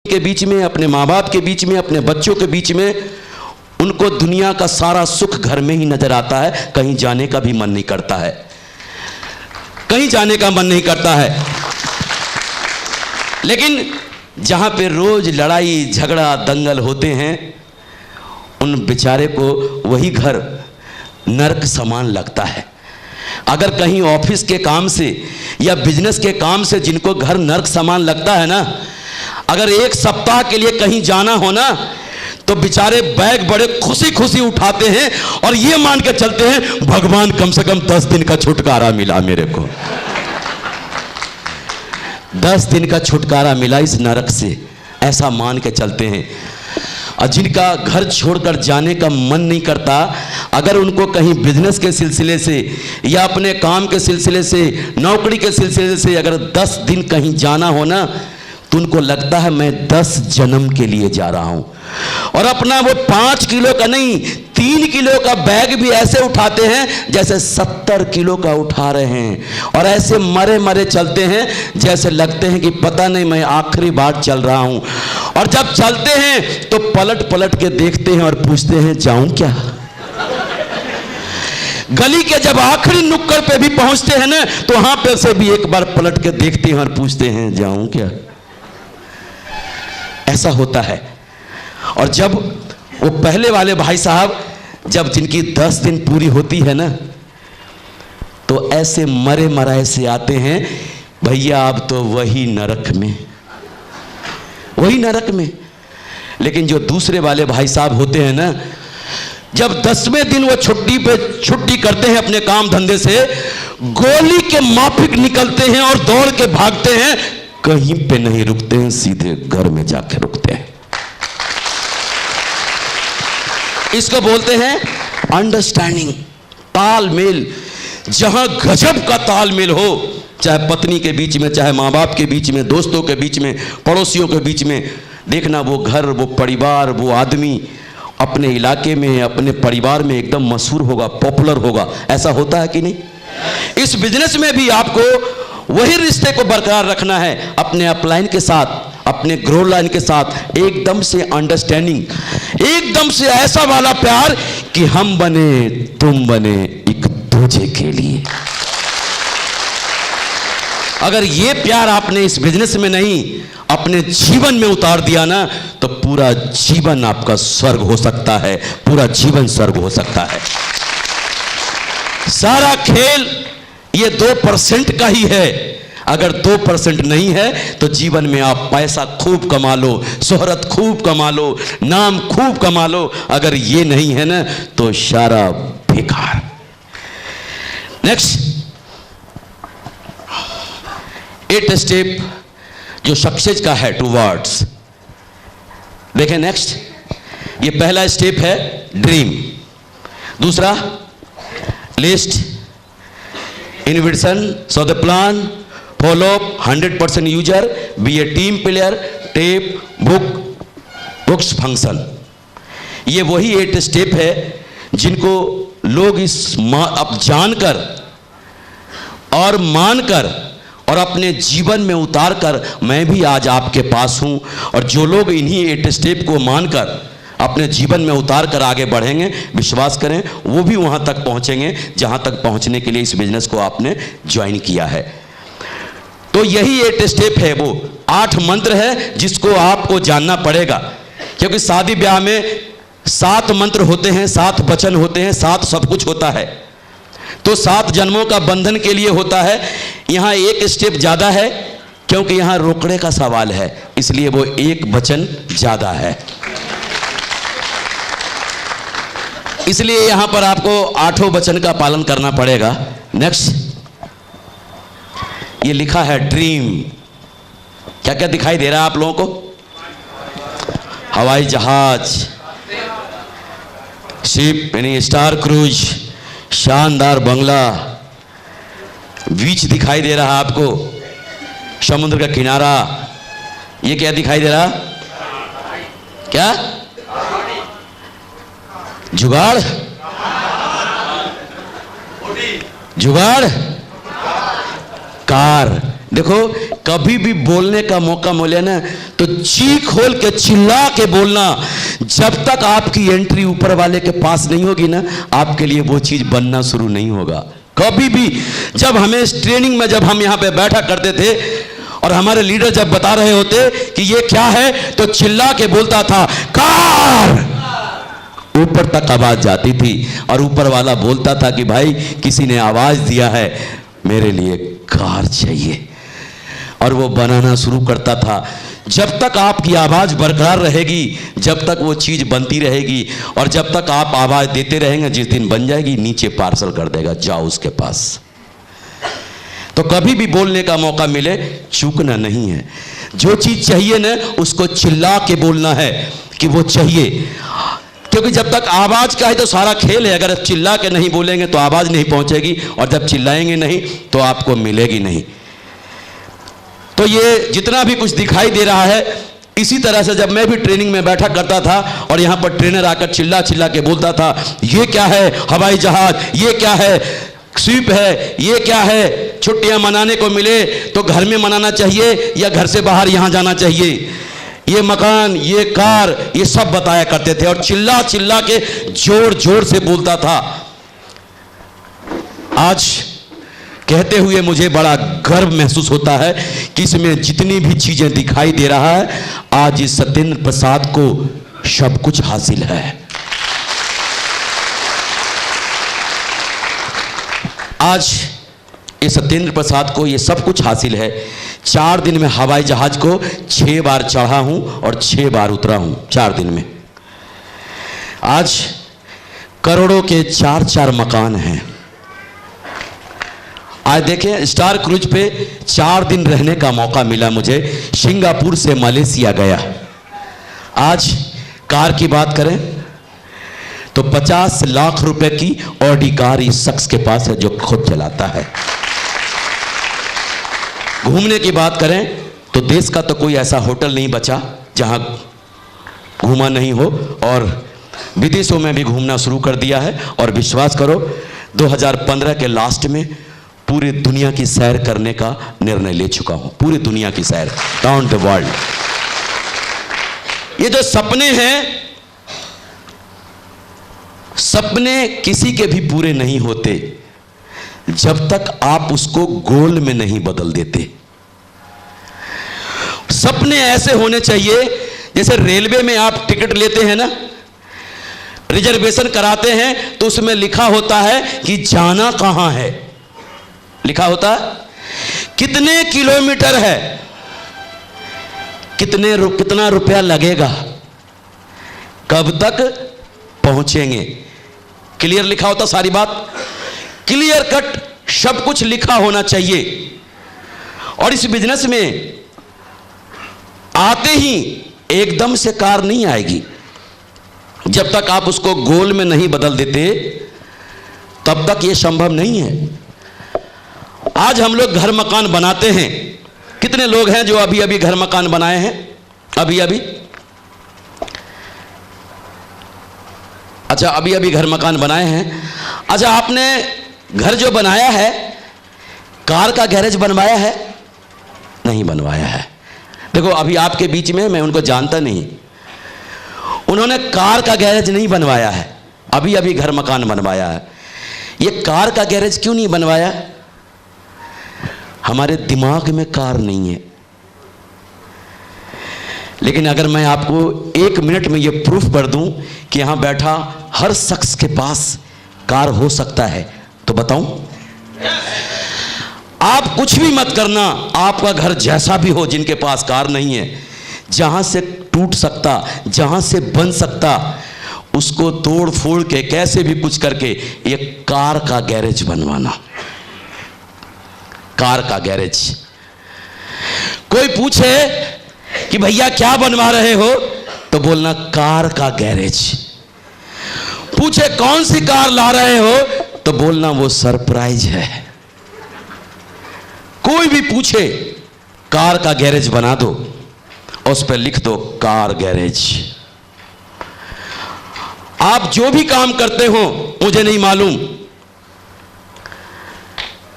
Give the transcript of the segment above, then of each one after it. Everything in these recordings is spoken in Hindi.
के बीच में, अपने माँ बाप के बीच में, अपने बच्चों के बीच में, उनको दुनिया का सारा सुख घर में ही नजर आता है। कहीं जाने का भी मन नहीं करता है, कहीं जाने का मन नहीं करता है। लेकिन जहां पे रोज लड़ाई झगड़ा दंगल होते हैं, उन बेचारे को वही घर नरक समान लगता है। अगर कहीं ऑफिस के काम से या बिजनेस के काम से जिनको घर नरक समान लगता है ना, अगर एक सप्ताह के लिए कहीं जाना हो ना, तो बेचारे बैग बड़े खुशी खुशी उठाते हैं और ये मान के चलते हैं भगवान कम से कम 10 दिन का छुटकारा मिला मेरे को, 10 दिन का छुटकारा मिला इस नरक से, ऐसा मान के चलते हैं। और जिनका घर छोड़कर जाने का मन नहीं करता, अगर उनको कहीं बिजनेस के सिलसिले से या अपने काम के सिलसिले से, नौकरी के सिलसिले से अगर 10 दिन कहीं जाना हो ना, तो उनको लगता है मैं 10 जन्म के लिए जा रहा हूं। और अपना वो 5 किलो का नहीं 3 किलो का बैग भी ऐसे उठाते हैं जैसे 70 किलो का उठा रहे हैं, और ऐसे मरे मरे चलते हैं जैसे लगते हैं कि पता नहीं मैं आखिरी बार चल रहा हूं। और जब चलते हैं तो पलट पलट के देखते हैं और पूछते हैं जाऊं क्या। गली के जब आखिरी नुक्कड़ पे भी पहुंचते हैं ना, तो वहां पे से भी एक बार पलट के देखते हैं और पूछते हैं जाऊं क्या। ऐसा होता है। और जब वो पहले वाले भाई साहब, जब जिनकी 10 दिन पूरी होती है ना, तो ऐसे मरे मराए से आते हैं, भैया अब तो वही नरक में, वही नरक में। लेकिन जो दूसरे वाले भाई साहब होते हैं ना, जब 10वें दिन वो छुट्टी करते हैं अपने काम धंधे से, गोली के माफिक निकलते हैं और दौड़ के भागते हैं, कहीं पे नहीं रुकते हैं, सीधे घर में जाके रुकते हैं। इसको बोलते हैं अंडरस्टैंडिंग, तालमेल। जहां गजब का तालमेल हो, चाहे पत्नी के बीच में, चाहे माँ बाप के बीच में, दोस्तों के बीच में, पड़ोसियों के बीच में, देखना वो घर, वो परिवार, वो आदमी अपने इलाके में, अपने परिवार में एकदम मशहूर होगा, पॉपुलर होगा। ऐसा होता है कि नहीं? इस बिजनेस में भी आपको वही रिश्ते को बरकरार रखना है अपने अपलाइन के साथ, अपने ग्रो लाइन के साथ, एकदम से अंडरस्टैंडिंग, एकदम से ऐसा वाला प्यार कि हम बने तुम बने एक दूजे के लिए। अगर ये प्यार आपने इस बिजनेस में नहीं अपने जीवन में उतार दिया ना, तो पूरा जीवन आपका स्वर्ग हो सकता है, पूरा जीवन स्वर्ग हो सकता है। सारा खेल ये 2% का ही है। अगर 2% नहीं है तो जीवन में आप पैसा खूब कमा लो, शोहरत खूब कमा लो, नाम खूब कमा लो, अगर ये नहीं है ना तो सारा बेकार। नेक्स्ट 8 स्टेप जो सक्सेस का है टूवर्ड्स। देखें नेक्स्ट, ये पहला स्टेप है ड्रीम, दूसरा list, envision, so the plan, follow, 100% user, be a team player, tape, books, function. ये वही 8 स्टेप है जिनको लोग अब जानकर और मानकर और अपने जीवन में उतार कर मैं भी आज आपके पास हूं। और जो लोग इन्हीं 8 स्टेप को मानकर अपने जीवन में उतार कर आगे बढ़ेंगे, विश्वास करें वो भी वहां तक पहुंचेंगे जहां तक पहुंचने के लिए इस बिजनेस को आपने ज्वाइन किया है। तो यही 8 स्टेप है, वो 8 मंत्र है जिसको आपको जानना पड़ेगा। क्योंकि शादी ब्याह में 7 मंत्र होते हैं, 7 वचन होते हैं, 7 सब कुछ होता है। तो 7 जन्मों का बंधन के लिए होता है। यहां 1 स्टेप ज्यादा है क्योंकि यहां रोकड़े का सवाल है, इसलिए वो 1 वचन ज्यादा है। इसलिए यहां पर आपको 8 वचन का पालन करना पड़ेगा। नेक्स्ट, ये लिखा है ड्रीम। क्या क्या दिखाई दे रहा है आप लोगों को? हवाई जहाज, शिप यानी स्टार क्रूज, शानदार बंगला, बीच दिखाई दे रहा है आपको, समुद्र का किनारा। ये क्या दिखाई दे रहा? क्या? जुगाड़, जुगाड़, कार। देखो कभी भी बोलने का मौका मिले ना तो चीख खोल के चिल्ला के बोलना। जब तक आपकी एंट्री ऊपर वाले के पास नहीं होगी ना, आपके लिए वो चीज बनना शुरू नहीं होगा कभी भी। जब हमें ट्रेनिंग में जब हम यहाँ पे बैठा करते थे और हमारे लीडर जब बता रहे होते कि ये क्या है, तो चिल्ला के बोलता था कार। ऊपर तक आवाज जाती थी और ऊपर वाला बोलता था कि भाई किसी ने आवाज दिया है, मेरे लिए कार चाहिए, और वो बनाना शुरू करता था। जब तक आपकी आवाज बरकरार रहेगी, जब तक वो चीज बनती रहेगी, और जब तक आप आवाज देते रहेंगे, जिस दिन बन जाएगी नीचे पार्सल कर देगा, जाओ उसके पास। तो कभी भी बोलने का मौका मिले चूकना नहीं है। जो चीज चाहिए ना उसको चिल्ला के बोलना है कि वो चाहिए, क्योंकि जब तक आवाज का है तो सारा खेल है। अगर चिल्ला के नहीं बोलेंगे तो आवाज नहीं पहुंचेगी, और जब चिल्लाएंगे नहीं तो आपको मिलेगी नहीं। तो ये जितना भी कुछ दिखाई दे रहा है, इसी तरह से जब मैं भी ट्रेनिंग में बैठा करता था और यहाँ पर ट्रेनर आकर चिल्ला चिल्ला के बोलता था, ये क्या है हवाई जहाज, ये क्या है स्वीप है, ये क्या है, छुट्टियां मनाने को मिले तो घर में मनाना चाहिए या घर से बाहर यहाँ जाना चाहिए, ये मकान, ये कार, ये सब बताया करते थे। और चिल्ला चिल्ला के जोर जोर से बोलता था। आज कहते हुए मुझे बड़ा गर्व महसूस होता है कि इसमें जितनी भी चीजें दिखाई दे रहा है, आज इस सत्येंद्र प्रसाद को सब कुछ हासिल है। आज इस सत्येंद्र प्रसाद को ये सब कुछ हासिल है। 4 दिन में हवाई जहाज को 6 बार चढ़ा हूं और 6 बार उतरा हूं 4 दिन में। आज करोड़ों के 4-4 मकान हैं। आज देखें, स्टार क्रूज पे 4 दिन रहने का मौका मिला मुझे। सिंगापुर से मलेशिया गया। आज कार की बात करें तो 50 लाख रुपए की ऑडी कार इस शख्स के पास है जो खुद चलाता है। घूमने की बात करें तो देश का तो कोई ऐसा होटल नहीं बचा जहां घूमा नहीं हो, और विदेशों में भी घूमना शुरू कर दिया है। और विश्वास करो 2015 के लास्ट में पूरी दुनिया की सैर करने का निर्णय ले चुका हूं। पूरी दुनिया की सैर, राउंड द वर्ल्ड। ये जो सपने हैं, सपने किसी के भी पूरे नहीं होते जब तक आप उसको गोल में नहीं बदल देते। सपने ऐसे होने चाहिए जैसे रेलवे में आप टिकट लेते हैं ना, रिजर्वेशन कराते हैं तो उसमें लिखा होता है कि जाना कहां है, लिखा होता है कितने किलोमीटर है, कितना रुपया लगेगा, कब तक पहुंचेंगे, क्लियर लिखा होता। सारी बात क्लियर कट सब कुछ लिखा होना चाहिए। और इस बिजनेस में आते ही एकदम से कार नहीं आएगी। जब तक आप उसको गोल में नहीं बदल देते तब तक यह संभव नहीं है। आज हम लोग घर मकान बनाते हैं। कितने लोग हैं जो अभी अभी घर मकान बनाए हैं? अभी अभी अच्छा, अभी अभी घर मकान बनाए हैं। अच्छा, आपने घर जो बनाया है, कार का गैरेज बनवाया है? नहीं बनवाया है। देखो, अभी आपके बीच में मैं उनको जानता नहीं, उन्होंने कार का गैरेज नहीं बनवाया है, अभी अभी घर मकान बनवाया है। ये कार का गैरेज क्यों नहीं बनवाया? हमारे दिमाग में कार नहीं है। लेकिन अगर मैं आपको 1 मिनट में ये प्रूफ कर दूं कि यहां बैठा हर शख्स के पास कार हो सकता है, तो बताऊं? आप कुछ भी मत करना, आपका घर जैसा भी हो, जिनके पास कार नहीं है, जहां से टूट सकता, जहां से बन सकता, उसको तोड़ फोड़ के कैसे भी कुछ करके एक कार का गैरेज बनवाना। कार का गैरेज। कोई पूछे कि भैया क्या बनवा रहे हो, तो बोलना कार का गैरेज। पूछे कौन सी कार ला रहे हो, तो बोलना वो सरप्राइज है। कोई भी पूछे कार का गैरेज बना दो, उस पर लिख दो कार गैरेज। आप जो भी काम करते हो मुझे नहीं मालूम,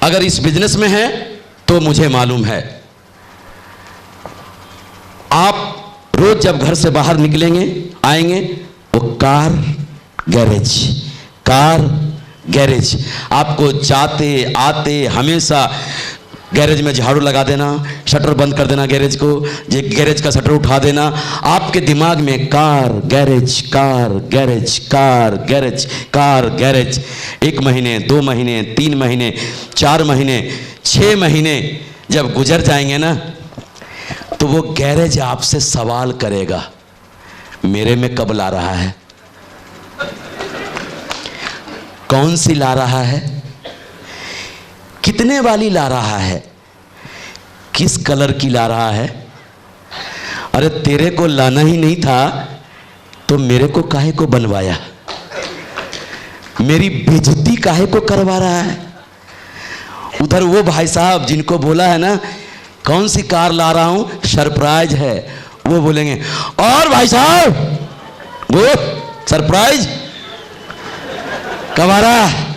अगर इस बिजनेस में है तो मुझे मालूम है, आप रोज जब घर से बाहर निकलेंगे आएंगे, वो कार गैरेज आपको जाते आते हमेशा गैरेज में झाड़ू लगा देना, शटर बंद कर देना गैरेज को, ये गैरेज का शटर उठा देना। आपके दिमाग में कार गैरेज 1 महीने, 2 महीने, 3 महीने, 4 महीने, 6 महीने जब गुजर जाएंगे ना, तो वो गैरेज आपसे सवाल करेगा, मेरे में कब ला रहा है, कौन सी ला रहा है, कितने वाली ला रहा है, किस कलर की ला रहा है। अरे तेरे को लाना ही नहीं था तो मेरे को काहे को बनवाया, मेरी बेइज्जती काहे को करवा रहा है। उधर वो भाई साहब जिनको बोला है ना कौन सी कार ला रहा हूं, सरप्राइज है, वो बोलेंगे और भाई साहब वो सरप्राइज कब आ रहा है।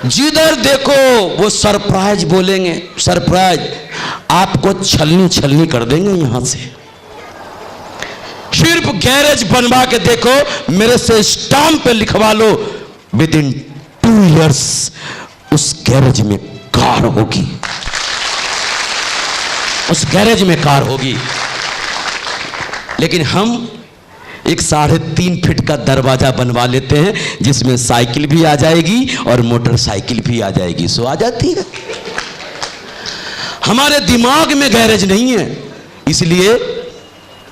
जिधर देखो वो सरप्राइज बोलेंगे, सरप्राइज। आपको छलनी कर देंगे यहां से। सिर्फ गैरेज बनवा के देखो, मेरे से स्टाम्प पे लिखवा लो, विदिन 2 इयर्स उस गैरेज में कार होगी, उस गैरेज में कार होगी। लेकिन हम एक 3.5 फीट का दरवाजा बनवा लेते हैं जिसमें साइकिल भी आ जाएगी और मोटरसाइकिल भी आ जाएगी, सो आ जाती है। हमारे दिमाग में गैरेज नहीं है, इसलिए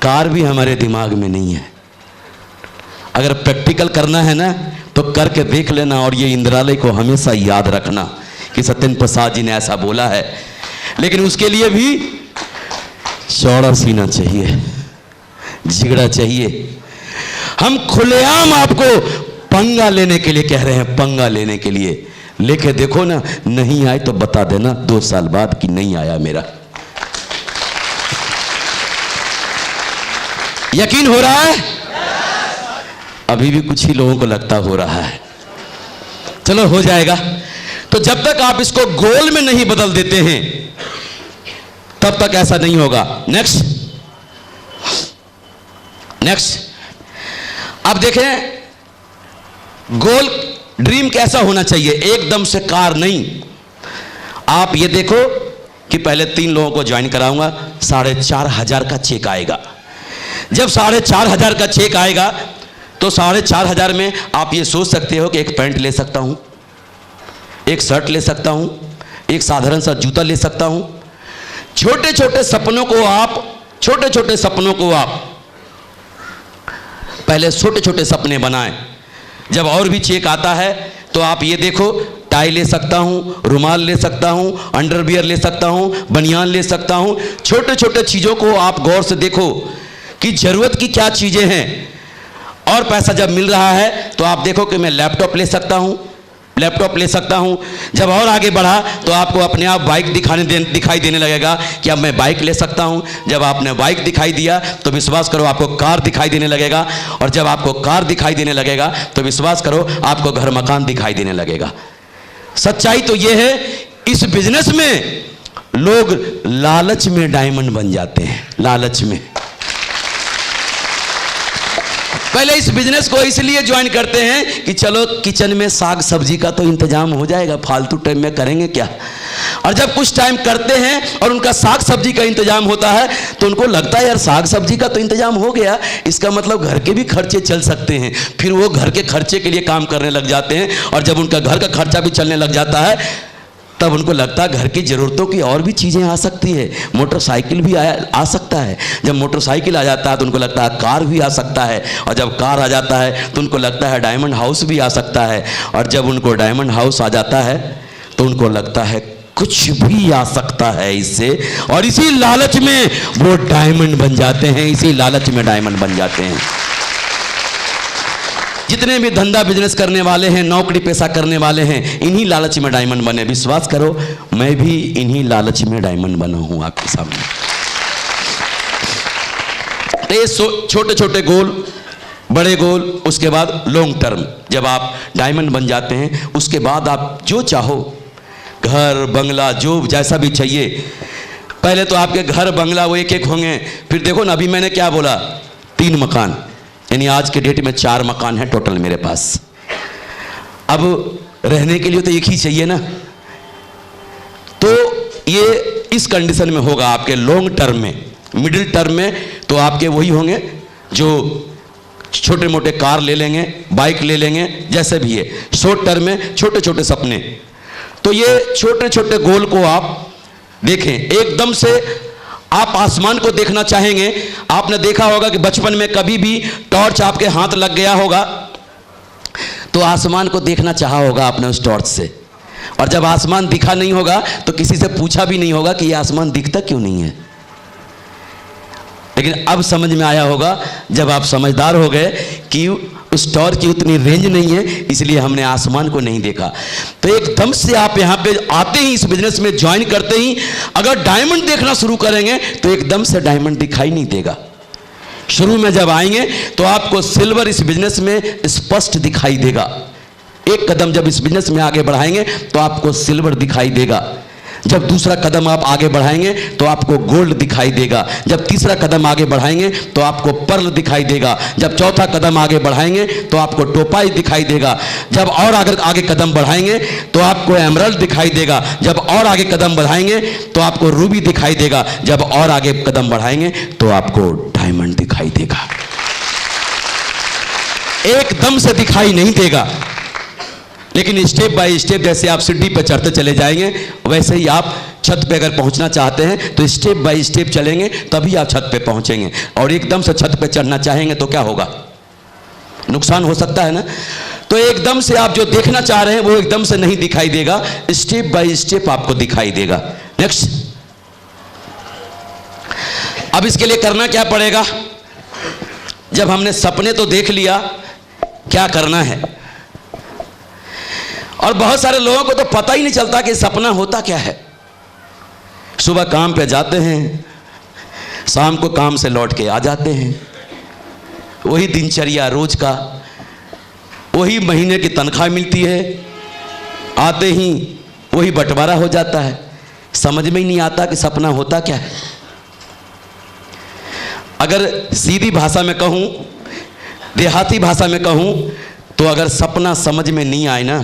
कार भी हमारे दिमाग में नहीं है। अगर प्रैक्टिकल करना है ना तो करके देख लेना, और ये इंद्रालय को हमेशा याद रखना कि सत्येंद्र प्रसाद जी ने ऐसा बोला है। लेकिन उसके लिए भी चौड़ा सीना चाहिए, जिगड़ा चाहिए। हम खुलेआम आपको पंगा लेने के लिए कह रहे हैं, पंगा लेने के लिए। लेके देखो ना, नहीं आए तो बता देना 2 साल बाद कि नहीं आया मेरा। यकीन हो रहा है? अभी भी कुछ ही लोगों को लगता हो रहा है, चलो हो जाएगा। तो जब तक आप इसको गोल में नहीं बदल देते हैं तब तक ऐसा नहीं होगा। नेक्स्ट अब देखें, गोल ड्रीम कैसा होना चाहिए, एकदम से कार नहीं। आप ये देखो कि पहले 3 लोगों को ज्वाइन कराऊंगा, 4,500 का चेक आएगा। जब 4,500 का चेक आएगा तो 4,500 में आप ये सोच सकते हो कि एक पैंट ले सकता हूं, एक शर्ट ले सकता हूं, एक साधारण सा जूता ले सकता हूं। छोटे छोटे सपनों को आप पहले छोटे छोटे सपने बनाएं। जब और भी चेक आता है तो आप ये देखो, टाई ले सकता हूं, रुमाल ले सकता हूं, अंडरवियर ले सकता हूं, बनियान ले सकता हूं। छोटे छोटे चीज़ों को आप गौर से देखो कि ज़रूरत की क्या चीज़ें हैं। और पैसा जब मिल रहा है तो आप देखो कि मैं लैपटॉप ले सकता हूं। जब और आगे बढ़ा तो आपको अपने आप बाइक दिखाई देने लगेगा कि अब मैं बाइक ले सकता हूं। जब आपने बाइक दिखाई दिया तो विश्वास करो आपको कार दिखाई देने लगेगा, और जब आपको कार दिखाई देने लगेगा तो विश्वास करो आपको घर मकान दिखाई देने लगेगा। सच्चाई तो यह है, इस बिजनेस में लोग लालच में डायमंड बन जाते हैं, लालच में। पहले इस बिजनेस को इसलिए ज्वाइन करते हैं कि चलो किचन में साग सब्जी का तो इंतजाम हो जाएगा, फालतू टाइम में करेंगे क्या। और जब कुछ टाइम करते हैं और उनका साग सब्जी का इंतजाम होता है तो उनको लगता है यार साग सब्जी का तो इंतजाम हो गया, इसका मतलब घर के भी खर्चे चल सकते हैं। फिर वो घर के खर्चे के लिए काम करने लग जाते हैं, और जब उनका घर का खर्चा भी चलने लग जाता है तब उनको लगता है घर की ज़रूरतों की और भी चीज़ें आ सकती है, मोटरसाइकिल भी आ सकता है। जब मोटरसाइकिल आ जाता है तो उनको लगता है कार भी आ सकता है, और जब कार आ जाता है तो उनको लगता है डायमंड हाउस भी आ सकता है, और जब उनको डायमंड हाउस आ जाता है तो उनको लगता है कुछ भी आ सकता है इससे, और इसी लालच में वो डायमंड बन जाते हैं, इसी लालच में डायमंड बन जाते हैं। जितने भी धंधा बिजनेस करने वाले हैं, नौकरी पेशा करने वाले हैं, इन्हीं लालच में डायमंड बने। विश्वास करो मैं भी इन्हीं लालच में डायमंड बना हूं आपके सामने। तो ये छोटे छोटे गोल, बड़े गोल, उसके बाद लॉन्ग टर्म। जब आप डायमंड बन जाते हैं उसके बाद आप जो चाहो, घर बंगला जो जैसा भी चाहिए, पहले तो आपके घर बंगला वो एक एक होंगे, फिर देखो ना अभी मैंने क्या बोला, 3 मकान, यानी आज के डेट में 4 मकान है टोटल मेरे पास। अब रहने के लिए तो एक ही चाहिए ना। तो ये इस कंडीशन में होगा आपके लॉन्ग टर्म में। मिडिल टर्म में तो आपके वही होंगे जो छोटे मोटे कार ले लेंगे, बाइक ले लेंगे, जैसे भी है। शॉर्ट टर्म में छोटे छोटे सपने। तो ये छोटे छोटे गोल को आप देखें। एकदम से आप आसमान को देखना चाहेंगे। आपने देखा होगा कि बचपन में कभी भी टॉर्च आपके हाथ लग गया होगा तो आसमान को देखना चाहा होगा आपने उस टॉर्च से, और जब आसमान दिखा नहीं होगा तो किसी से पूछा भी नहीं होगा कि ये आसमान दिखता क्यों नहीं है। लेकिन अब समझ में आया होगा जब आप समझदार हो गए कि उस टॉर्च की उतनी रेंज नहीं है, इसलिए हमने आसमान को नहीं देखा। तो एकदम से आप यहाँ पे आते ही, इस बिजनेस में ज्वाइन करते ही अगर डायमंड देखना शुरू करेंगे तो एकदम से डायमंड दिखाई नहीं देगा। शुरू में जब आएंगे तो आपको सिल्वर इस बिजनेस में स्पष्ट दिखाई देगा। एक कदम जब इस बिजनेस में आगे बढ़ाएंगे तो आपको सिल्वर दिखाई देगा। जब दूसरा कदम आप आगे बढ़ाएंगे तो आपको गोल्ड दिखाई देगा। जब तीसरा कदम आगे बढ़ाएंगे तो आपको पर्ल दिखाई देगा। जब चौथा कदम आगे बढ़ाएंगे तो आपको टोपाई दिखाई देगा। जब और आगे कदम बढ़ाएंगे तो आपको एमरल्ड दिखाई देगा। जब और आगे कदम बढ़ाएंगे तो आपको रूबी दिखाई देगा। जब और आगे कदम बढ़ाएंगे तो आपको डायमंड दिखाई देगा। एकदम से दिखाई नहीं देगा, लेकिन स्टेप बाय स्टेप जैसे आप सीढ़ी पर चढ़ते चले जाएंगे वैसे ही आप छत पे अगर पहुंचना चाहते हैं तो स्टेप बाय स्टेप चलेंगे तभी आप छत पे पहुंचेंगे। और एकदम से छत पे चढ़ना चाहेंगे तो क्या होगा, नुकसान हो सकता है ना। तो एकदम से आप जो देखना चाह रहे हैं वो एकदम से नहीं दिखाई देगा, स्टेप बाय स्टेप आपको दिखाई देगा। नेक्स्ट, अब इसके लिए करना क्या पड़ेगा। जब हमने सपने तो देख लिया, क्या करना है। और बहुत सारे लोगों को तो पता ही नहीं चलता कि सपना होता क्या है। सुबह काम पे जाते हैं, शाम को काम से लौट के आ जाते हैं, वही दिनचर्या रोज का, वही महीने की तनख्वाह मिलती है, आते ही वही बंटवारा हो जाता है। समझ में ही नहीं आता कि सपना होता क्या है। अगर सीधी भाषा में कहूं, देहाती भाषा में कहूं तो अगर सपना समझ में नहीं आए ना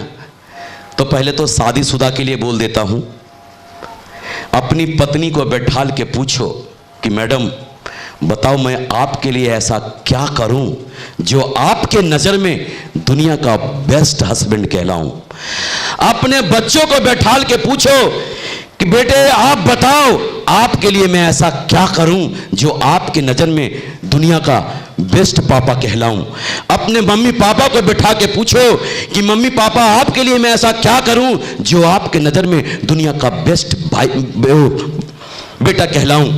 तो पहले तो शादीशुदा के लिए बोल देता हूं, अपनी पत्नी को बैठाल के पूछो कि मैडम बताओ मैं आपके लिए ऐसा क्या करूं जो आपके नज़र में दुनिया का बेस्ट हस्बैंड कहलाऊं। अपने बच्चों को बैठाल के पूछो कि बेटे आप बताओ आपके लिए मैं ऐसा क्या करूं जो आपके नज़र में दुनिया का बेस्ट पापा कहलाऊं। अपने मम्मी पापा को बैठा के पूछो कि मम्मी पापा आपके लिए मैं ऐसा क्या करूं जो आपके नज़र में दुनिया का बेस्ट भाई बेटा कहलाऊं।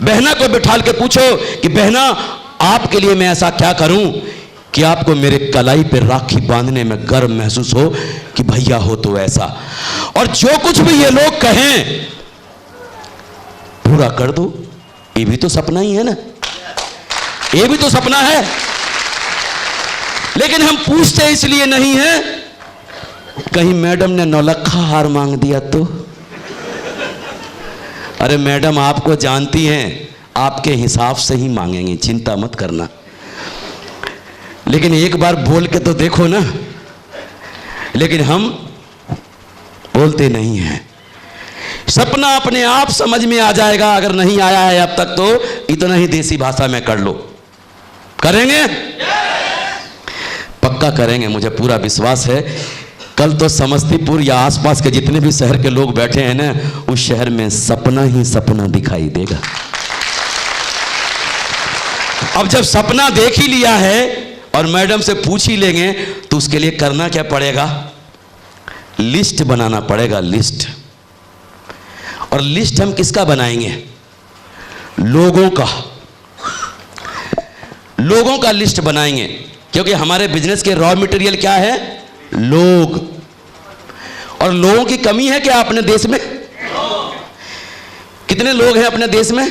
बहना को बैठाल के पूछो कि बहना आपके लिए मैं ऐसा क्या करूं कि आपको मेरे कलाई पे राखी बांधने में गर्व महसूस हो कि भैया हो तो ऐसा। और जो कुछ भी ये लोग कहें पूरा कर दो। ये भी तो सपना ही है ना, ये भी तो सपना है। लेकिन हम पूछते इसलिए नहीं है कहीं मैडम ने 9 लाख हार मांग दिया तो। अरे मैडम आपको जानती हैं, आपके हिसाब से ही मांगेंगी, चिंता मत करना। लेकिन एक बार बोल के तो देखो ना। लेकिन हम बोलते नहीं हैं। सपना अपने आप समझ में आ जाएगा। अगर नहीं आया है अब तक तो इतना ही देसी भाषा में कर लो। करेंगे? पक्का करेंगे, मुझे पूरा विश्वास है। कल तो समस्तीपुर या आसपास के जितने भी शहर के लोग बैठे हैं ना, उस शहर में सपना ही सपना दिखाई देगा। अब जब सपना देख ही लिया है और मैडम से पूछ ही लेंगे तो उसके लिए करना क्या पड़ेगा, लिस्ट बनाना पड़ेगा। लिस्ट, और लिस्ट हम किसका बनाएंगे, लोगों का। लोगों का लिस्ट बनाएंगे, क्योंकि हमारे बिजनेस के रॉ मटेरियल क्या है, लोग। और लोगों की कमी है क्या अपने देश में? कितने लोग हैं अपने देश में?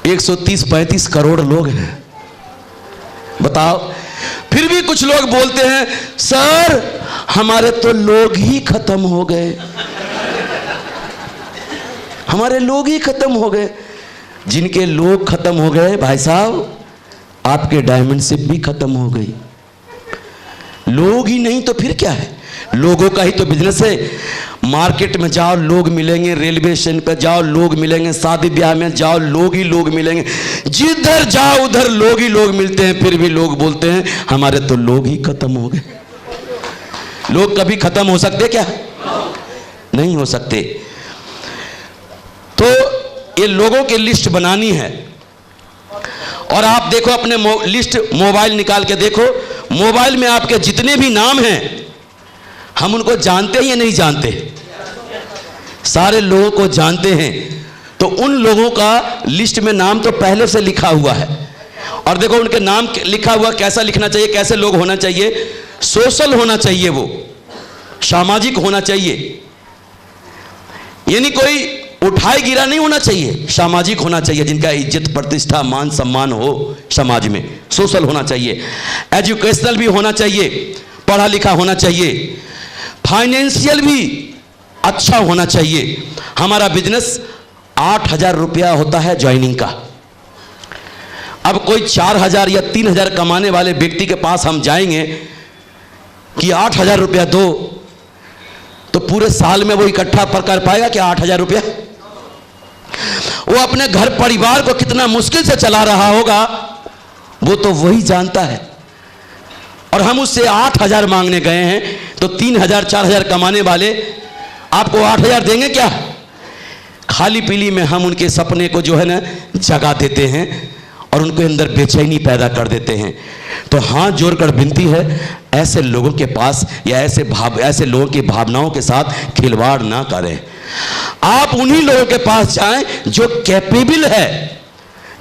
130-135 करोड़ लोग हैं। बताओ। फिर भी कुछ लोग बोलते हैं सर हमारे तो लोग ही खत्म हो गए। हमारे लोग ही खत्म हो गए। जिनके लोग खत्म हो गए भाई साहब, आपके डायमंडशिप भी खत्म हो गई। लोग ही नहीं तो फिर क्या है? लोगों का ही तो बिजनेस है। मार्केट में जाओ लोग मिलेंगे, रेलवे स्टेशन पर जाओ लोग मिलेंगे, शादी ब्याह में जाओ लोग ही लोग मिलेंगे, जिधर जाओ उधर लोग ही लोग मिलते हैं। फिर भी लोग बोलते हैं हमारे तो लोग ही खत्म हो गए। लोग कभी खत्म हो सकते क्या? नहीं हो सकते। तो ये लोगों की लिस्ट बनानी है। और आप देखो अपने लिस्ट, मोबाइल निकाल के देखो, मोबाइल में आपके जितने भी नाम हैं हम उनको जानते हैं या नहीं जानते? सारे लोगों को जानते हैं। तो उन लोगों का लिस्ट में नाम तो पहले से लिखा हुआ है। और देखो उनके नाम लिखा हुआ, कैसा लिखना चाहिए, कैसे लोग होना चाहिए? सोशल होना चाहिए, वो सामाजिक होना चाहिए, यानी कोई उठाए गिरा नहीं होना चाहिए, सामाजिक होना चाहिए, जिनका इज्जत प्रतिष्ठा मान सम्मान हो समाज में। सोशल होना चाहिए, एजुकेशनल भी होना चाहिए, पढ़ा लिखा होना चाहिए, फाइनेंशियल भी अच्छा होना चाहिए। हमारा बिजनेस 8,000 रुपया होता है ज्वाइनिंग का। अब कोई 4,000 या 3,000 कमाने वाले व्यक्ति के पास हम जाएंगे कि 8,000 रुपया दो, तो पूरे साल में वो इकट्ठा कर पाएगा क्या 8,000 रुपया? वो अपने घर परिवार को कितना मुश्किल से चला रहा होगा वो तो वही जानता है। और हम उससे 8,000 मांगने गए हैं, तो 3,000 4,000 कमाने वाले आपको 8,000 देंगे क्या? खाली पीली में हम उनके सपने को जो है ना जगा देते हैं और उनके अंदर बेचैनी पैदा कर देते हैं। तो हाथ जोड़कर विनती है, ऐसे लोगों के पास या ऐसे लोगों की भावनाओं के साथ खिलवाड़ ना करें। आप उन्हीं लोगों के पास जाएं जो कैपेबल है,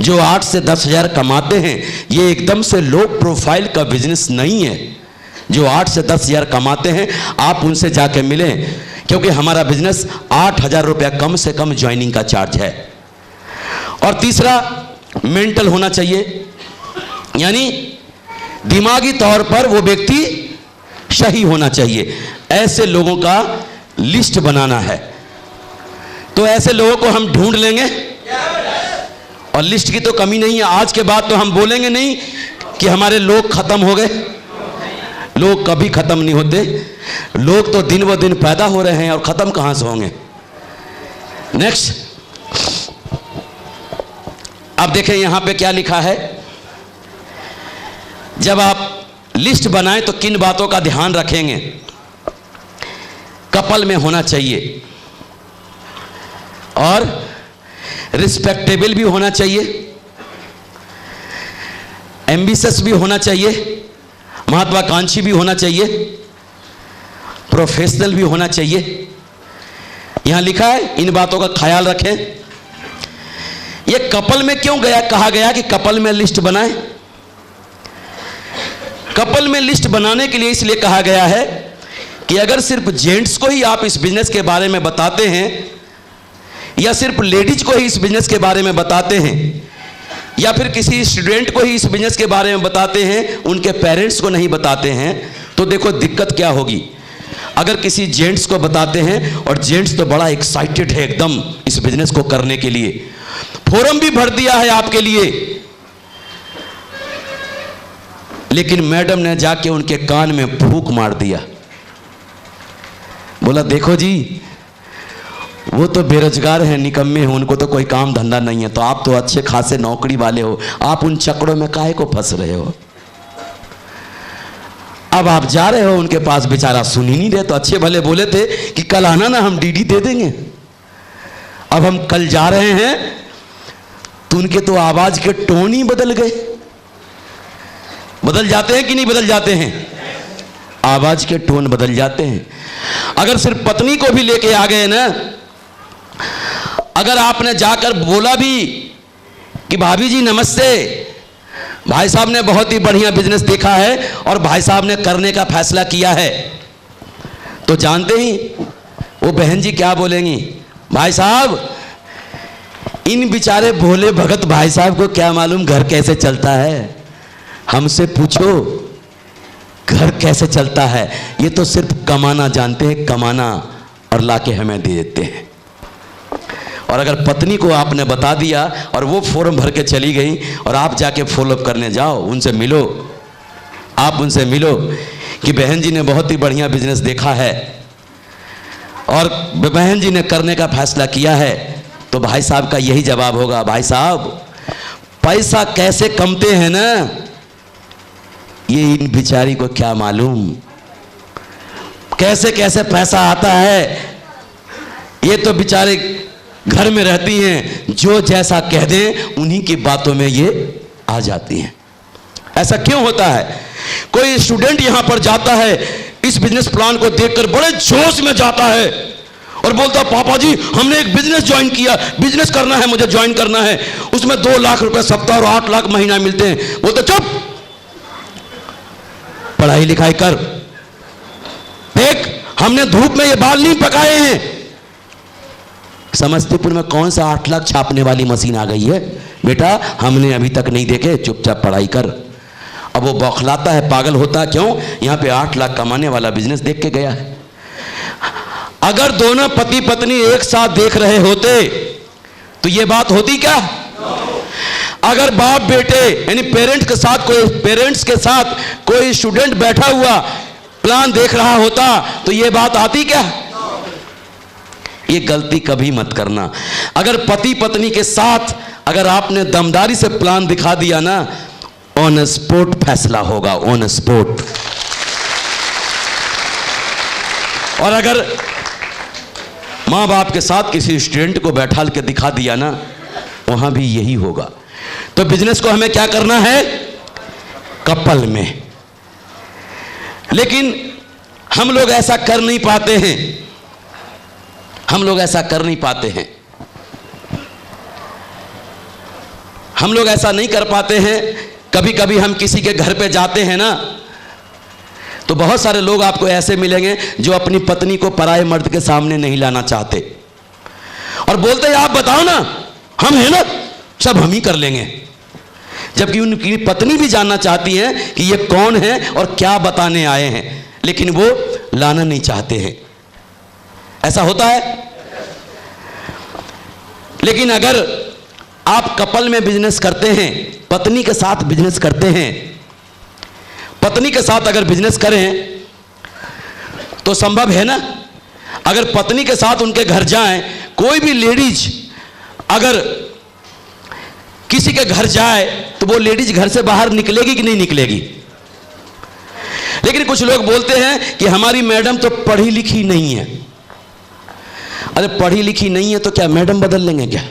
जो 8 से 10,000 कमाते हैं। ये एकदम से लो प्रोफाइल का बिजनेस नहीं है। जो 8 से 10,000 कमाते हैं आप उनसे जाके मिलें, क्योंकि हमारा बिजनेस 8,000 रुपया कम से कम ज्वाइनिंग का चार्ज है। और तीसरा, मेंटल होना चाहिए, यानी दिमागी तौर पर वो व्यक्ति सही होना चाहिए। ऐसे लोगों का लिस्ट बनाना है। तो ऐसे लोगों को हम ढूंढ लेंगे और लिस्ट की तो कमी नहीं है। आज के बाद तो हम बोलेंगे नहीं कि हमारे लोग खत्म हो गए। लोग कभी खत्म नहीं होते। लोग तो दिन ब दिन पैदा हो रहे हैं और खत्म कहां से होंगे। नेक्स्ट, अब देखें यहां पे क्या लिखा है। जब आप लिस्ट बनाएं तो किन बातों का ध्यान रखेंगे? कपल में होना चाहिए और रिस्पेक्टेबल भी होना चाहिए, एम्बिशियस भी होना चाहिए, महत्वाकांक्षी भी होना चाहिए, प्रोफेशनल भी होना चाहिए। यहां लिखा है, इन बातों का ख्याल रखें। यह कपल में क्यों कहा गया कि कपल में लिस्ट बनाएं? कपल में लिस्ट बनाने के लिए इसलिए कहा गया है कि अगर सिर्फ जेंट्स को ही आप इस बिजनेस के बारे में बताते हैं, या सिर्फ लेडीज को ही इस बिजनेस के बारे में बताते हैं, या फिर किसी स्टूडेंट को ही इस बिजनेस के बारे में बताते हैं, उनके पेरेंट्स को नहीं बताते हैं, तो देखो दिक्कत क्या होगी। अगर किसी जेंट्स को बताते हैं और जेंट्स तो बड़ा एक्साइटेड है एकदम इस बिजनेस को करने के लिए, फोरम भी भर दिया है आपके लिए, लेकिन मैडम ने जाके उनके कान में फूंक मार दिया, बोला देखो जी वो तो बेरोजगार हैं, निकम्मे हैं, उनको तो कोई काम धंधा नहीं है, तो आप तो अच्छे खासे नौकरी वाले हो, आप उन चक्करों में काहे को फंस रहे हो। अब आप जा रहे हो उनके पास, बेचारा सुन ही नहीं रहे। तो अच्छे भले बोले थे कि कल आना ना, हम डीडी दे देंगे। अब हम कल जा रहे हैं तो उनके तो आवाज के टोन ही बदल गए। बदल जाते हैं कि नहीं बदल जाते हैं? आवाज के टोन बदल जाते हैं। अगर सिर्फ पत्नी को भी लेके आ गए ना, अगर आपने जाकर बोला भी कि भाभी जी नमस्ते, भाई साहब ने बहुत ही बढ़िया बिजनेस देखा है और भाई साहब ने करने का फैसला किया है, तो जानते ही वो बहन जी क्या बोलेंगी, भाई साहब इन बेचारे भोले भगत भाई साहब को क्या मालूम घर कैसे चलता है, हमसे पूछो घर कैसे चलता है। ये तो सिर्फ कमाना जानते हैं, कमाना, और लाके हमें दे देते हैं। और अगर पत्नी को आपने बता दिया और वो फॉर्म भर के चली गई और आप जाके फॉलोअप करने जाओ, उनसे मिलो, आप उनसे मिलो कि बहन जी ने बहुत ही बढ़िया बिजनेस देखा है और बहन जी ने करने का फैसला किया है, तो भाई साहब का यही जवाब होगा, भाई साहब पैसा कैसे कमते हैं ना, ये इन बिचारी को क्या मालूम, कैसे कैसे पैसा आता है, ये तो बेचारे घर में रहती हैं, जो जैसा कह दें उन्हीं की बातों में ये आ जाती हैं। ऐसा क्यों होता है? कोई स्टूडेंट यहां पर जाता है, इस बिजनेस प्लान को देखकर बड़े जोश में जाता है और बोलता, पापा जी हमने एक बिजनेस ज्वाइन किया, बिजनेस करना है, मुझे ज्वाइन करना है, उसमें 2 लाख रुपए सप्ताह और 8 लाख महीना मिलते हैं। बोलते चुप, पढ़ाई लिखाई कर, देख हमने धूप में ये बाल नहीं पकाए हैं। समस्तीपुर में कौन सा 8 लाख छापने वाली मशीन आ गई है? बेटा हमने अभी तक नहीं देखे, चुपचाप पढ़ाई कर। अब वो बौखलाता है, पागल होता, क्यों? यहां पे 8 लाख कमाने वाला बिजनेस देख के गया है। अगर दोनों पति पत्नी एक साथ देख रहे होते तो ये बात होती क्या? अगर बाप बेटे यानी पेरेंट्स के साथ कोई स्टूडेंट बैठा हुआ प्लान देख रहा होता तो ये बात आती क्या? ये गलती कभी मत करना। अगर पति पत्नी के साथ अगर आपने दमदारी से प्लान दिखा दिया ना, ऑन स्पॉट फैसला होगा, ऑन स्पॉट। और अगर मां बाप के साथ किसी स्टूडेंट को बैठा के दिखा दिया ना, वहां भी यही होगा। तो बिजनेस को हमें क्या करना है? कपल में। लेकिन हम लोग ऐसा कर नहीं पाते हैं, हम लोग ऐसा कर नहीं पाते हैं, हम लोग ऐसा नहीं कर पाते हैं। कभी कभी हम किसी के घर पे जाते हैं ना, तो बहुत सारे लोग आपको ऐसे मिलेंगे जो अपनी पत्नी को पराये मर्द के सामने नहीं लाना चाहते और बोलते हैं आप बताओ ना, हम हैं ना, सब हम ही कर लेंगे। जबकि उनकी पत्नी भी जानना चाहती है कि ये कौन है और क्या बताने आए हैं, लेकिन वो लाना नहीं चाहते हैं। ऐसा होता है। लेकिन अगर आप कपल में बिजनेस करते हैं, पत्नी के साथ बिजनेस करते हैं, पत्नी के साथ अगर बिजनेस करें तो संभव है ना। अगर पत्नी के साथ उनके घर जाएं, कोई भी लेडीज अगर किसी के घर जाए तो वो लेडीज घर से बाहर निकलेगी कि नहीं निकलेगी? लेकिन कुछ लोग बोलते हैं कि हमारी मैडम तो पढ़ी लिखी नहीं है। अरे पढ़ी लिखी नहीं है तो क्या मैडम बदल लेंगे क्या?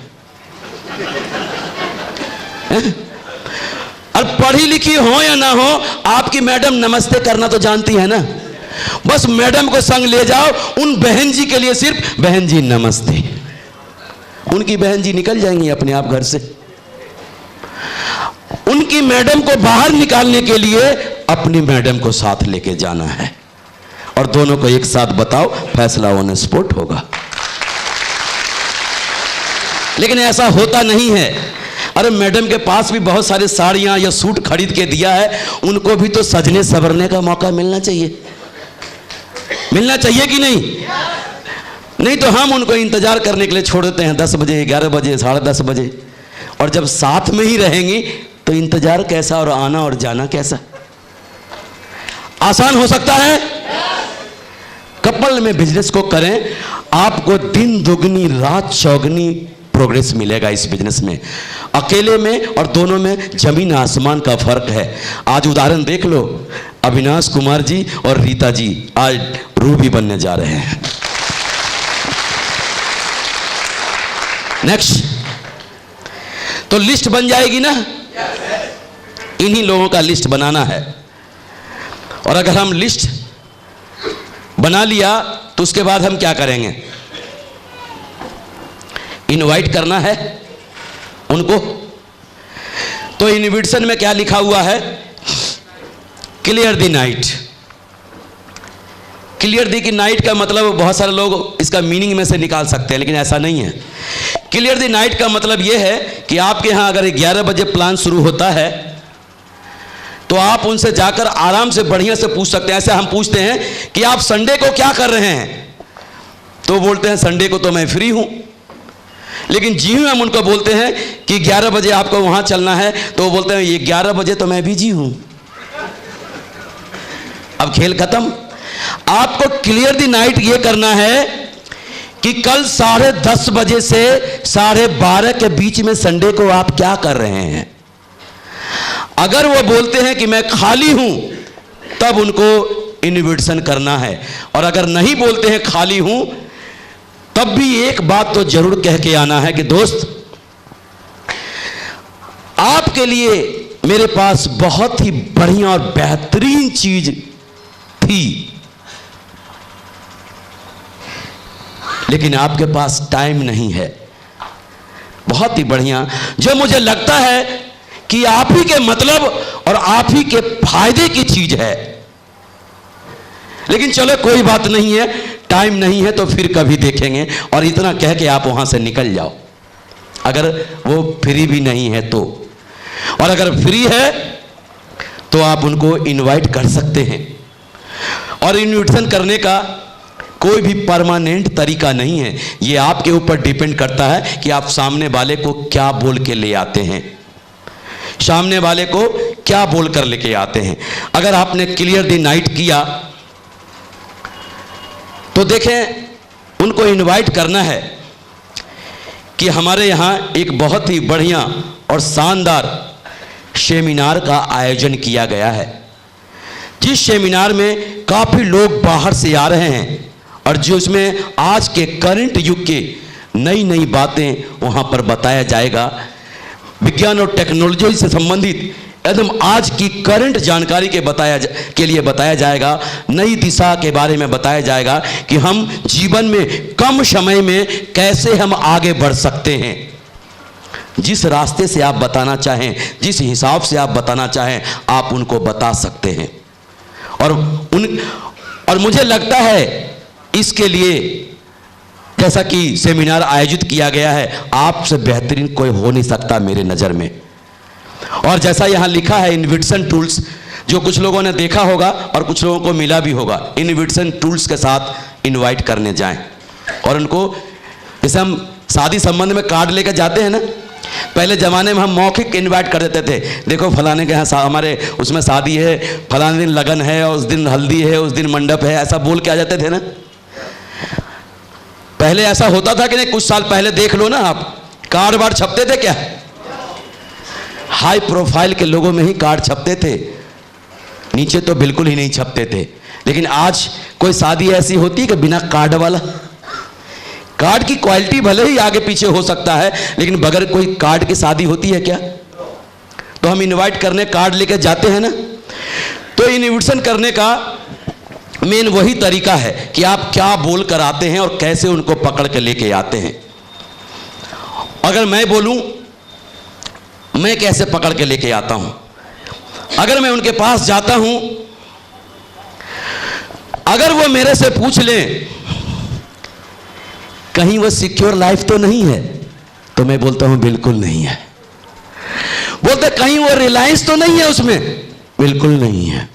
और पढ़ी लिखी हो या ना हो, आपकी मैडम नमस्ते करना तो जानती है ना। बस मैडम को संग ले जाओ, उन बहन जी के लिए सिर्फ बहन जी नमस्ते, उनकी बहन जी निकल जाएंगी अपने आप घर से। उनकी मैडम को बाहर निकालने के लिए अपनी मैडम को साथ लेके जाना है और दोनों को एक साथ बताओ, फैसला ऑन स्पॉट होगा। लेकिन ऐसा होता नहीं है। अरे मैडम के पास भी बहुत सारी साड़ियां या सूट खरीद के दिया है, उनको भी तो सजने संवरने का मौका मिलना चाहिए, मिलना चाहिए कि नहीं? नहीं तो हम उनको इंतजार करने के लिए छोड़ देते हैं 10 बजे, 11 बजे, 10:30 बजे, और जब साथ में ही रहेंगी तो इंतजार कैसा और आना और जाना कैसा? आसान हो सकता है? कपल में बिजनेस को करें, आपको दिन दुगनी रात चौगनी प्रोग्रेस मिलेगा इस बिजनेस में। अकेले में और दोनों में जमीन आसमान का फर्क है। आज उदाहरण देख लो, अविनाश कुमार जी और रीता जी आज रूबी बनने जा रहे हैं। नेक्स्ट, तो लिस्ट बन जाएगी ना, इन्हीं लोगों का लिस्ट बनाना है। और अगर हम लिस्ट बना लिया तो उसके बाद हम क्या करेंगे? इनवाइट करना है उनको। तो इनविटेशन में क्या लिखा हुआ है? Clear the night. Clear the key night का मतलब बहुत सारे लोग इसका मीनिंग में से निकाल सकते हैं, लेकिन ऐसा नहीं है। क्लियर द नाइट का मतलब यह है कि आपके यहां अगर 11 बजे प्लान शुरू होता है तो आप उनसे जाकर आराम से बढ़िया से पूछ सकते हैं। ऐसे हम पूछते हैं कि आप संडे को क्या कर रहे हैं, तो बोलते हैं संडे को तो मैं फ्री हूं। लेकिन जी हूं हम उनको बोलते हैं कि 11 बजे आपको वहां चलना है, तो वो बोलते हैं ये 11 बजे तो मैं बिजी हूं। अब खेल खत्म। आपको क्लियर द नाइट ये करना है कि कल 10:30 बजे से 12:30 के बीच में संडे को आप क्या कर रहे हैं। अगर वो बोलते हैं कि मैं खाली हूं, तब उनको इनविटेशन करना है। और अगर नहीं बोलते हैं खाली हूं, तब भी एक बात तो जरूर कह के आना है कि दोस्त, आपके लिए मेरे पास बहुत ही बढ़िया और बेहतरीन चीज थी, लेकिन आपके पास टाइम नहीं है। बहुत ही बढ़िया, जो मुझे लगता है कि आप ही के मतलब और आप ही के फायदे की चीज है, लेकिन चलो कोई बात नहीं है, टाइम नहीं है तो फिर कभी देखेंगे। और इतना कह के आप वहां से निकल जाओ, अगर वो फ्री भी नहीं है तो। और अगर फ्री है तो आप उनको इनवाइट कर सकते हैं। और इनविटेशन करने का कोई भी परमानेंट तरीका नहीं है, ये आपके ऊपर डिपेंड करता है कि आप सामने वाले को क्या बोल के ले आते हैं, सामने वाले को क्या बोल कर लेके आते हैं। अगर आपने क्लियर द नाइट किया तो देखें, उनको इनवाइट करना है कि हमारे यहाँ एक बहुत ही बढ़िया और शानदार सेमिनार का आयोजन किया गया है, जिस सेमिनार में काफ़ी लोग बाहर से आ रहे हैं और जो उसमें आज के करंट युग के नई नई बातें वहाँ पर बताया जाएगा। विज्ञान और टेक्नोलॉजी से संबंधित एकदम आज की करंट जानकारी के लिए बताया जाएगा, नई दिशा के बारे में बताया जाएगा कि हम जीवन में कम समय में कैसे हम आगे बढ़ सकते हैं। जिस रास्ते से आप बताना चाहें, जिस हिसाब से आप बताना चाहें, आप उनको बता सकते हैं। और मुझे लगता है इसके लिए जैसा कि सेमिनार आयोजित किया गया है, आपसे बेहतरीन कोई हो नहीं सकता मेरे नज़र में। और जैसा यहाँ लिखा है इनविटेशन टूल्स, जो कुछ लोगों ने देखा होगा और कुछ लोगों को मिला भी होगा, इनविटेशन टूल्स के साथ इनवाइट करने जाएं। और उनको, जैसे हम शादी संबंध में कार्ड लेकर जाते हैं ना, पहले ज़माने में हम मौखिक इनवाइट कर देते थे, देखो फलाने के यहाँ हमारे उसमें शादी है, फलाने दिन लगन है, उस दिन हल्दी है, उस दिन मंडप है, ऐसा बोल के आ जाते थे ना। पहले ऐसा होता था कि नहीं? कुछ साल पहले देख लो ना आप, कार्ड वार्ड छपते थे क्या? हाई प्रोफाइल के लोगों में ही कार्ड छपते थे, नीचे तो बिल्कुल ही नहीं छपते थे। लेकिन आज कोई शादी ऐसी होती है कि बिना कार्ड वाला, कार्ड की क्वालिटी भले ही आगे पीछे हो सकता है, लेकिन बगैर कोई कार्ड की शादी होती है क्या? तो हम इनवाइट करने कार्ड लेकर जाते हैं ना। तो इनविटेशन करने का मेन वही तरीका है कि आप क्या बोल कर आते हैं और कैसे उनको पकड़ के लेके आते हैं। अगर मैं बोलूं, मैं कैसे पकड़ के लेके आता हूं। अगर मैं उनके पास जाता हूं, अगर वो मेरे से पूछ लें कहीं वो सिक्योर लाइफ तो नहीं है, तो मैं बोलता हूं बिल्कुल नहीं है। बोलते कहीं वो रिलायंस तो नहीं है उसमें, बिल्कुल नहीं है।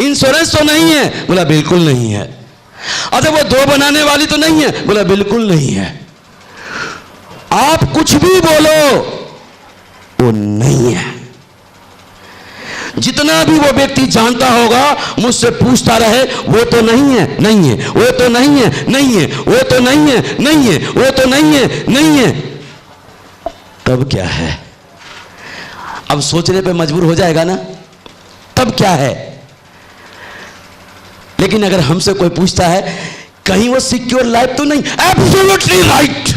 इंश्योरेंस तो नहीं है, बोला बिल्कुल नहीं है। अच्छा वो 2 बनाने वाली तो नहीं है, बोला बिल्कुल नहीं है। आप कुछ भी बोलो, वो नहीं है। जितना भी वो व्यक्ति जानता होगा, मुझसे पूछता रहे, वो तो नहीं है, नहीं है, वो तो नहीं है, नहीं है, वो तो नहीं है, नहीं है, वो तो नहीं है, नहीं है। तब क्या है? अब सोचने पे मजबूर हो जाएगा ना, तब क्या है? लेकिन अगर हमसे कोई पूछता है कहीं वो सिक्योर लाइफ तो नहीं, एब्सोल्युटली राइट,